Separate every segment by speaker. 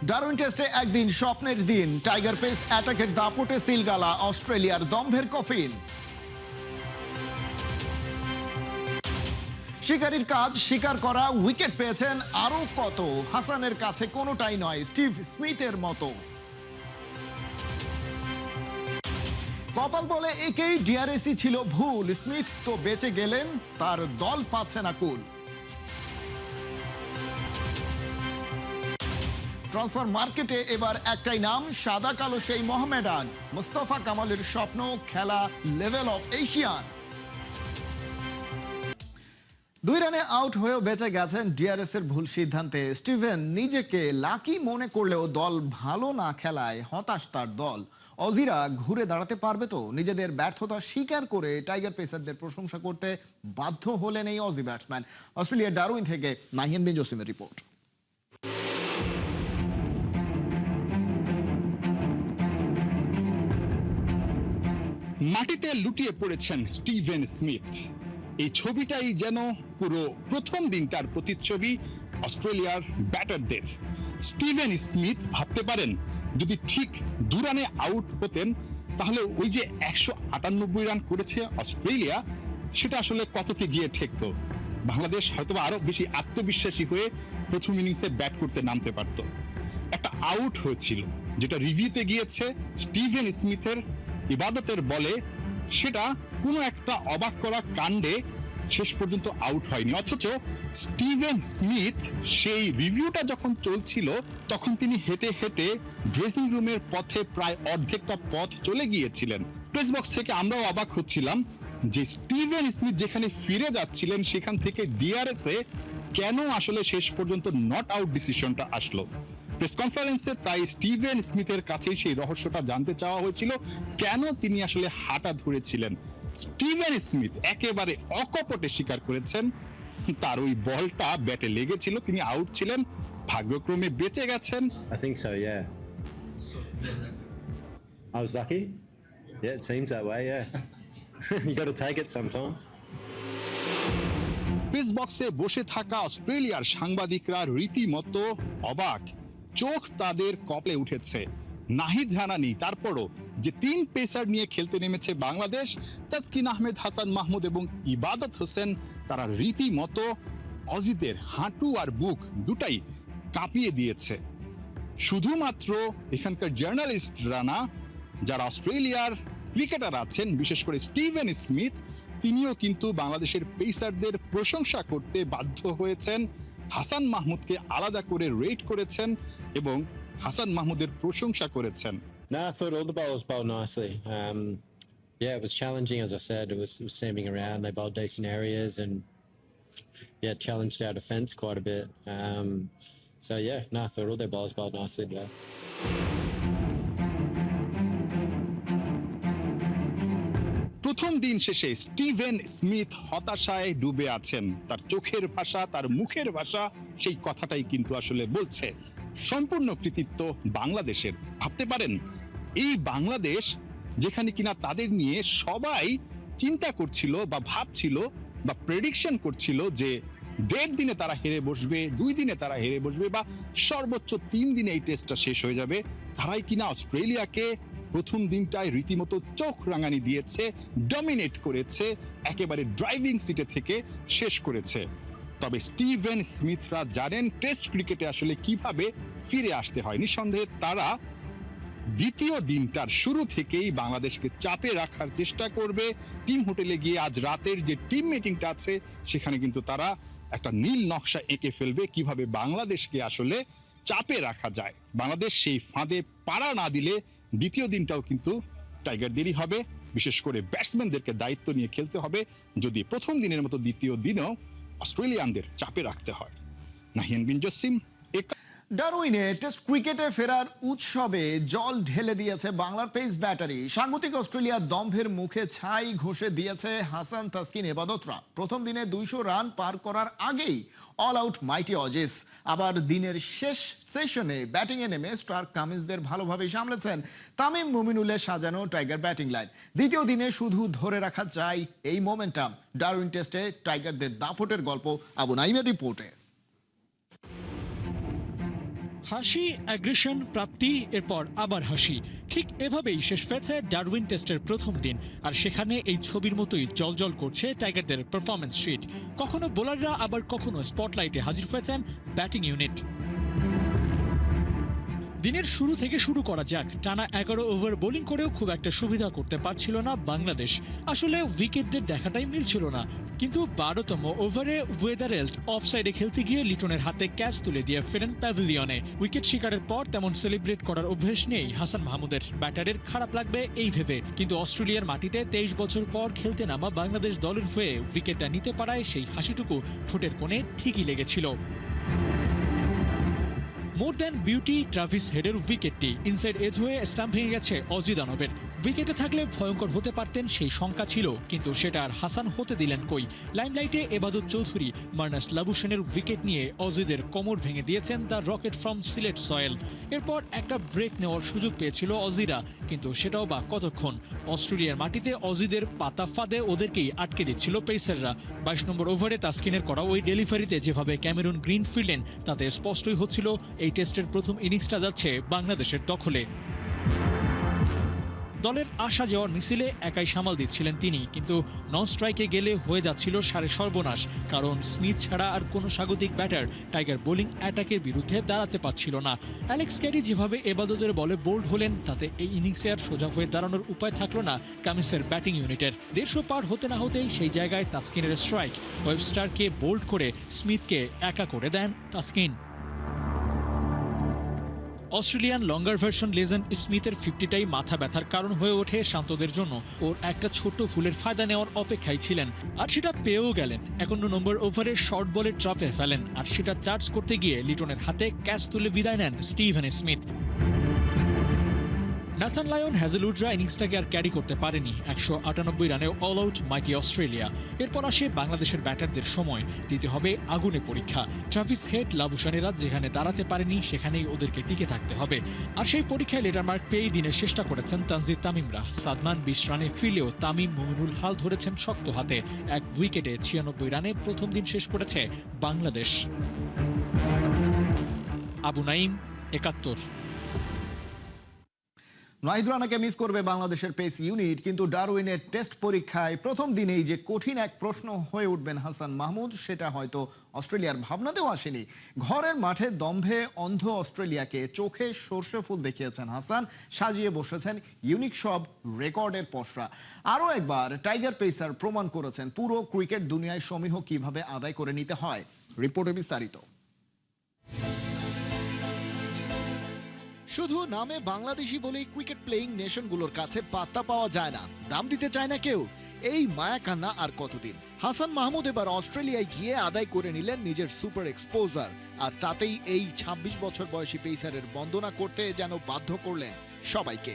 Speaker 1: Darwin টেস্টে একদিন স্বপ্নের দিন, টাইগার পেস অ্যাটাকের দাপটে সিলগালা অস্ট্রেলিয়ার দম্ভের কফিন। শিকারীর কাজ শিকার করা, উইকেট পেয়েছেন আরো কত, হাসানের কাছে কোনোটাই নয় স্টিভ স্মিথের মতো। কপাল বলে একেই ডিআরএসি ছিল ভুল, স্মিথ তো বেঁচে গেলেন, তার দল পাচ্ছে না কুল। ট্রান্সফার মার্কেটে এবার একটাই নাম, সাদা কালো সেই মোহামেডান, মুস্তাফা কামালের স্বপ্ন খেলা লেভেল অফ এশিয়ান। 2 রানে আউট হয়েও বেঁচে গেছেন ডিআরএস এর ভুল সিদ্ধান্তে। স্টিভেন নিজেকে লাকি মনে করলেও দল ভালো না খেলায় হতাশ তার দল। অজিরা ঘুরে দাঁড়াতে পারবে তো? নিজেদের ব্যর্থতা স্বীকার করে টাইগার পেসারদের প্রশংসা করতে বাধ্য হলেন এই অজি ব্যাটসম্যান। অস্ট্রেলিয়ার ডারউইন থেকে নাহিয়ান বিন জসিমের রিপোর্ট।
Speaker 2: মাটিতে লুটিয়ে পড়েছেন স্টিভেন স্মিথ। এই ছবিটাই যেন পুরো প্রথম দিনটার প্রতিচ্ছবি অস্ট্রেলিয়ার ব্যাটারদের। স্টিভেন স্মিথ ভাবতে পারেন যদি ঠিক 2 রানে আউট হতেন তাহলে ওই যে 198 রান করেছে অস্ট্রেলিয়া, সেটা আসলে কততে গিয়ে ঠেকতো। বাংলাদেশ হয়তো আরো বেশি আত্মবিশ্বাসী হয়ে প্রথম ইনিংসে ব্যাট করতে নামতে পারত। একটা আউট হয়েছিল যেটা রিভিউতে গিয়েছে স্টিভেন স্মিথের ইবাদতের বলে, সেটা কোনো একটা অবাক করা কাণ্ডে শেষ পর্যন্ত আউট হয়নি। অথচ স্টিভেন স্মিথ সেই রিভিউটা যখন চলছিল তখন তিনি হেঁটে হেঁটে ড্রেসিং রুমের পথে প্রায় অর্ধেকটা পথ চলে গিয়েছিলেন। প্রেস বক্স থেকে আমরাও অবাক হচ্ছিলাম যে স্টিভেন স্মিথ যেখানে ফিরে যাচ্ছিলেন সেখান থেকে ডিআরএস এ কেন আসলে শেষ পর্যন্ত নট আউট ডিসিশনটা আসলো। প্রেস কনফারেন্সে তাই স্টিভেন স্মিথের কাছেই সেই রহস্যটা জানতে চাওয়া হয়েছিল, কেন তিনি আসলে হাঁটা ধরেছিলেন। স্টিভেন স্মিথ একেবারে অকপটে স্বীকার করেছেন তার ওই বলটা ব্যাটে লেগেছিল, তিনি আউট ছিলেন, ভাগ্যক্রমে বেঁচে গেছেন।
Speaker 3: I think so, yeah. I was lucky. Yeah, it seems that way, yeah. You got to take it sometimes.
Speaker 2: Press বক্সে বসে থাকা অস্ট্রেলিয়ার সাংবাদিকরা রীতিমতো অবাক, চোখ তাদের কপলে উঠেছে। নাহিদ রানা নেই, তারপরও যে 3 পেসার নিয়ে খেলতে নেমেছে বাংলাদেশ, তাসকিন আহমেদ, হাসান মাহমুদ এবং ইবাদত হোসেন, তারা রীতিমতো অজিদের হাঁটু আর বুক দুটাই কাঁপিয়ে দিয়েছে। শুধুমাত্র এখানকার জার্নালিস্টরা না, যারা অস্ট্রেলিয়ার ক্রিকেটার আছেন, বিশেষ করে স্টিভেন স্মিথ, তিনিও কিন্তু বাংলাদেশের পেসারদের প্রশংসা করতে বাধ্য হয়েছেন। হাসান মাহমুদকে আলাদা করে রেট করেছেন এবং হাসান মাহমুদের প্রশংসা করেছেন।
Speaker 3: No, I thought all the bowlers bowled nicely. Yeah, it was challenging, as I said. It was seaming around. They bowled decent areas and, yeah, challenged our defence quite a bit. So, yeah, no, I thought all their bowlers bowled nicely today.
Speaker 2: প্রথম দিন শেষে Steven Smith হতাশায় ডুবে আছেন। তার চোখের ভাষা, তার মুখের ভাষা সেই কথাটাই কিন্তু আসলে বলছে। সম্পূর্ণ কৃতিত্ব বাংলাদেশের। ভাবতে পারেন এই বাংলাদেশ যেখানে কিনা তাদের নিয়ে সবাই চিন্তা করছিল বা ভাবছিল বা প্রেডিকশন করছিল যে 1.5 দিনে তারা হেরে বসবে, 2 দিনে তারা হেরে বসবে বা সর্বোচ্চ 3 দিনে এই টেস্টটা শেষ হয়ে যাবে, তারাই কিনা অস্ট্রেলিয়াকে প্রথম দিনটায় রীতিমতো চোখ রাঙানি দিয়েছে, ডমিনেট করেছে, একেবারে ড্রাইভিং সিটে থেকে শেষ করেছে। তবে স্টিভেন স্মিথরা জানেন টেস্ট ক্রিকেটে আসলে কিভাবে ফিরে আসতে হয়। নিঃসন্দেহে তারা দ্বিতীয় দিনটার শুরু থেকেই বাংলাদেশকে চাপে রাখার চেষ্টা করবে। টিম হোটেলে গিয়ে আজ রাতের যে টিম মিটিংটা আছে সেখানে কিন্তু তারা একটা নীল নকশা এঁকে ফেলবে কিভাবে বাংলাদেশকে আসলে চাপে রাখা যায়। বাংলাদেশ সেই ফাঁদে পাড়া না দিলে দ্বিতীয় দিনটাও কিন্তু টাইগারদেরই হবে। বিশেষ করে ব্যাটসম্যানদেরকে দায়িত্ব নিয়ে খেলতে হবে যদি প্রথম দিনের মতো দ্বিতীয় দিনেও অস্ট্রেলিয়ানদের চাপে রাখতে হয়। নাহিয়ান বিন জসিম।
Speaker 1: ডারউইনে টেস্ট ক্রিকেটে ফেরার উৎসবে জল ঢেলে দিয়েছে বাংলার পেস ব্যাটারি। স্বাগতিক অস্ট্রেলিয়ার দম্ভের মুখে ছাই ঘষে দিয়েছে হাসান, তাসকিন, ইবাদতরা। প্রথম দিনে 200 রান পার করার আগেই অল আউট মাইটি অজিস। আবার দিনের শেষ সেশনে ব্যাটিংয়ে নেমে স্টার্ক কামিন্সদের ভালোভাবে সামলেছেন তামিম মুমিনুলের সাজানো টাইগার ব্যাটিং লাইন। দ্বিতীয় দিনে শুধু ধরে রাখা চাই এই মোমেন্টাম। ডারউইন টেস্টে টাইগারদের দাপটের গল্প আবু নাইমের রিপোর্টে।
Speaker 4: হাসি, অ্যাগ্রেশন, প্রাপ্তি, এরপর আবার হাসি, ঠিক এভাবেই শেষ পেয়েছে ডারউইন টেস্টের প্রথম দিন। আর সেখানে এই ছবির মতোই জলজল করছে টাইগারদের পারফরম্যান্স শিট। কখনো বোলাররা, আবার কখনো স্পটলাইটে হাজির হয়েছেন ব্যাটিং ইউনিট। দিনের শুরু থেকে শুরু করা যাক। টানা 11 ওভার বোলিং করেও খুব একটা সুবিধা করতে পারছিল না বাংলাদেশ। আসলে উইকেটদের দেখাটাই মিলছিল না। কিন্তু 12তম ওভারে ওয়েদারেল্ট অফসাইডে খেলতে গিয়ে লিটনের হাতে ক্যাচ তুলে দিয়ে ফেরেন প্যাভিলিয়নে। উইকেট শিকারের পর তেমন সেলিব্রেট করার অভ্যেস নেই হাসান মাহমুদের। ব্যাটারের খারাপ লাগবে এই ভেবে, কিন্তু অস্ট্রেলিয়ার মাটিতে 23 বছর পর খেলতে নামা বাংলাদেশ দলের হয়ে উইকেটটা নিতে পারায় সেই হাসিটুকু ঠোঁটের কোণে ঠিকই লেগেছিল। মোর দ্যান বিউটি ট্রাভিস হেডের উইকেটটি ইনসাইড এজ হয়ে স্টাম্প ভেঙে গেছে অজি দানবের। উইকেটে থাকলে ভয়ঙ্কর হতে পারতেন সেই শঙ্কা ছিল, কিন্তু সেটা আর হাসান হতে দিলেন কই। লাইমলাইটে এবাদত চৌধুরী মার্নাস লাবুশেনের উইকেট নিয়ে অজিদের কোমর ভেঙে দিয়েছেন the rocket from Sylhet soil. এরপর একটা ব্রেক নেওয়ার সুযোগ পেয়েছিল অজিরা, কিন্তু সেটাও বা কতক্ষণ। অস্ট্রেলিয়ার মাটিতে অজিদের পাতা ফাঁদে ওদেরকেই আটকে দিচ্ছিল পেসাররা। 22 নম্বর ওভারে তাসকিনের করা ওই ডেলিভারিতে যেভাবে ক্যামেরুন গ্রিন ফিরলেন, তাতে স্পষ্টই হচ্ছিল এই টেস্টের প্রথম ইনিংসটা যাচ্ছে বাংলাদেশের দখলে। দলের আসা যাওয়ার মিছিলে একাই সামাল দিচ্ছিলেন তিনি, কিন্তু নন স্ট্রাইকে গেলে হয়ে যাচ্ছিল সারে সর্বনাশ। কারণ স্মিথ ছাড়া আর কোনো স্বাগতিক ব্যাটার টাইগার বোলিং অ্যাটাকের বিরুদ্ধে দাঁড়াতে পারছিল না। অ্যালেক্স ক্যারি যেভাবে এবাদতের বলে বোল্ড হলেন, তাতে এই ইনিংসে আর সোজা হয়ে দাঁড়ানোর উপায় থাকলো না কামিন্সের ব্যাটিং ইউনিটের। 150 পার হতে না হতেই সেই জায়গায় তাসকিনের স্ট্রাইক। ওয়েবস্টারকে বোল্ড করে স্মিথকে একা করে দেন Taskin. Australian longer version legend স্মিথের 50টাই মাথা ব্যথার কারণ হয়ে ওঠে শান্তদের জন্য। ওর একটা ছোট্ট ভুলের ফায়দা নেওয়ার অপেক্ষায় ছিলেন, আর সেটা পেয়েও গেলেন। 51 নম্বর ওভারে শর্ট বলে ট্রাপে ফেলেন, আর সেটা চার্জ করতে গিয়ে লিটনের হাতে ক্যাচ তুলে বিদায় নেন স্টিভেন স্মিথ। নাথান লায়ন, হ্যাজেলউডরা ইনিংসটাকে আর ক্যারি করতে পারেনি। 198 রানে অল আউট মাইটি অস্ট্রেলিয়া। এরপর আসে বাংলাদেশের ব্যাটারদের সময়, দিতে হবে আগুনে পরীক্ষা। ট্রাভিস হেড, লাবুশানেরা যেখানে দাঁড়াতে পারেনি, সেখানেই ওদেরকে টিকে থাকতে হবে। আর সেই পরীক্ষায় লেটার মার্ক পেয়েই দিনের চেষ্টা করেছেন তানজিদ তামিমরা। সাদমান 20 রানে ফিরলেও তামিম মুমিনুল হাল ধরেছেন শক্ত হাতে। এক উইকেটে 96 রানে প্রথম দিন শেষ করেছে বাংলাদেশ। আবু নাইম, 71।
Speaker 1: নাহিদ রানাকে মিস করবে বাংলাদেশের পেস ইউনিট, কিন্তু ডারউইনের টেস্ট পরীক্ষায় প্রথম দিনেই যে কঠিন এক প্রশ্ন হয়ে উঠবেন হাসান মাহমুদ, সেটা হয়তো অস্ট্রেলিয়ার ভাবনাতেও আসেনি। ঘরের মাঠে দম্ভে অন্ধ অস্ট্রেলিয়াকে চোখে সর্ষে ফুল দেখিয়েছেন হাসান, সাজিয়ে বসেছেন ইউনিক সব রেকর্ডের পসরা। আরও একবার টাইগার পেসার প্রমাণ করেছেন পুরো ক্রিকেট দুনিয়ায় সমীহ কিভাবে আদায় করে নিতে হয়। রিপোর্টে বিস্তারিত। শুধু নামে বাংলাদেশি বলেই ক্রিকেট প্লেয়িং নেশনগুলোর কাছে পাত্তা পাওয়া যায় না, দাম দিতে চায় না কেউ। এই মায়া কান্না আর কতদিন? হাসান মাহমুদ এবার অস্ট্রেলিয়ায় গিয়ে আদায় করে নিলেন নিজের সুপার এক্সপোজার, আর তাতেই এই 26 বছর বয়সী পেসারের বন্দনা করতে যেন বাধ্য করলেন সবাইকে।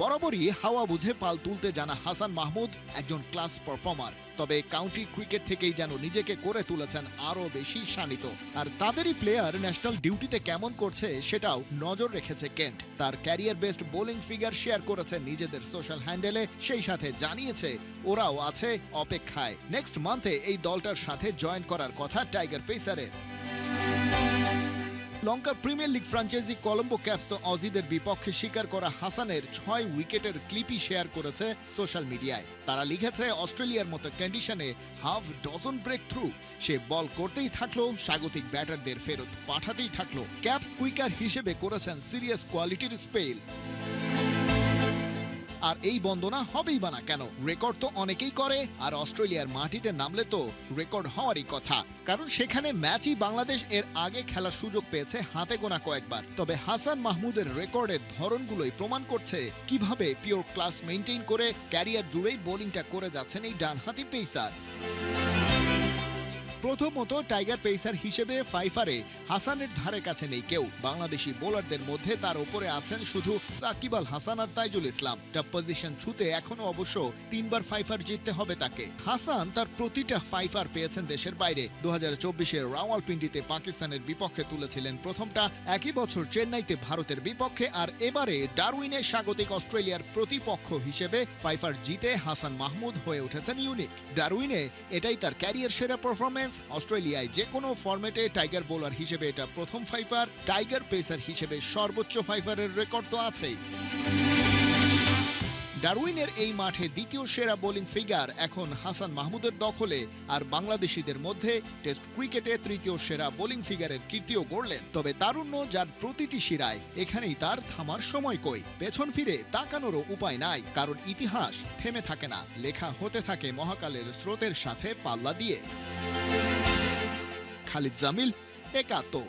Speaker 1: বরাবরই হাওয়া বুঝে পাল তুলতে জানা হাসান মাহমুদ একজন ক্লাস পারফর্মার, তবে কাউন্টি ক্রিকেট থেকেই যেন নিজেকে করে তুলেছেন আরো বেশি শানিত। আর তাদেরই প্লেয়ার ন্যাশনাল ডিউটিতে কেমন করছে সেটাও নজর রেখেছে কেন্ট। তার career best bowling figure share করেছে নিজেদের সোশ্যাল হ্যান্ডেলে, সেই সাথে জানিয়েছে ওরাও আছে অপেক্ষায়। নেক্সট মান্থে এই দলটার সাথে জয়েন করার কথা টাইগার পেসারের। লঙ্কার premier league franchise Colombo caps তো অজিদের বিপক্ষে শিকার করা হাসানের 6 উইকেটের ক্লিপই শেয়ার করেছে সোশ্যাল মিডিয়ায়। তারা লিখেছে, অস্ট্রেলিয়ার মতো কন্ডিশনে হাফ ডজন ব্রেক থ্রু। সে বল করতেই থাকলো, স্বাগতিক ব্যাটারদের ফেরত পাঠাতেই থাকলো। ক্যাপস কুইকার হিসেবে করেছেন সিরিয়াস কোয়ালিটির স্পেল। আর এই বন্দনা হবেই বা না কেন? রেকর্ড তো অনেকেই করে, আর অস্ট্রেলিয়ার মাটিতে নামলে তো রেকর্ড হওয়ারই কথা, কারণ সেখানে ম্যাচই বাংলাদেশ এর আগে খেলার সুযোগ পেয়েছে হাতে গোনা কয়েকবার। তবে হাসান মাহমুদের রেকর্ডের ধরনগুলোই প্রমাণ করছে কিভাবে পিওর ক্লাস মেইনটেইন করে ক্যারিয়ার জুড়েই বোলিংটা করে যাচ্ছেন এই ডানহাতি পেসার। প্রথমত টাইগার পেসার হিসেবে ফাইফারে হাসানের ধারে কাছে নেই কেউ। বাংলাদেশি বোলারদের মধ্যে তার উপরে আছেন শুধু সাকিব আল হাসান আর তাইজুল ইসলাম। টপ পজিশন ছুতে এখনো অবশ্য 3 বার ফাইফার জিততে হবে তাকে। হাসান তার প্রতিটা ফাইফার পেয়েছেন দেশের বাইরে। 2024-এর রাওয়ালপিন্ডিতে পাকিস্তানের বিপক্ষে তুলেছিলেন প্রথমটা, একই বছর চেন্নাইতে ভারতের বিপক্ষে, আর এবারে ডারউইনে স্বাগতিক অস্ট্রেলিয়ার প্রতিপক্ষ হিসেবে ফাইফার জিতে হাসান মাহমুদ হয়ে উঠেছেন ইউনিক। ডারউইনে এটাই তার ক্যারিয়ার সেরা পারফরমেন্স। এক্সপিরিয়েন্স। অস্ট্রেলিয়ায় যে কোনো ফরম্যাটে টাইগার বোলার হিসেবে এটা প্রথম ফাইফার, টাইগার পেসার হিসেবে সর্বোচ্চ ফাইফারের রেকর্ড তো আছেই। ডারউইনের এই মাঠে দ্বিতীয় সেরা বোলিং ফিগার এখন হাসান মাহমুদের দখলে, আর বাংলাদেশিদের মধ্যে টেস্ট ক্রিকেটে তৃতীয় সেরা বোলিং ফিগারের কীর্তিও গড়লেন। তবে তারুণ্য যার প্রতিটি শিরায়, এখানেই তার থামার সময় কই। পেছন ফিরে তাকানোরও উপায় নাই, কারণ ইতিহাস থেমে থাকে না, লেখা হতে থাকে মহাকালের স্রোতের সাথে পাল্লা দিয়ে। খালিদ জামিল, একাত্তর।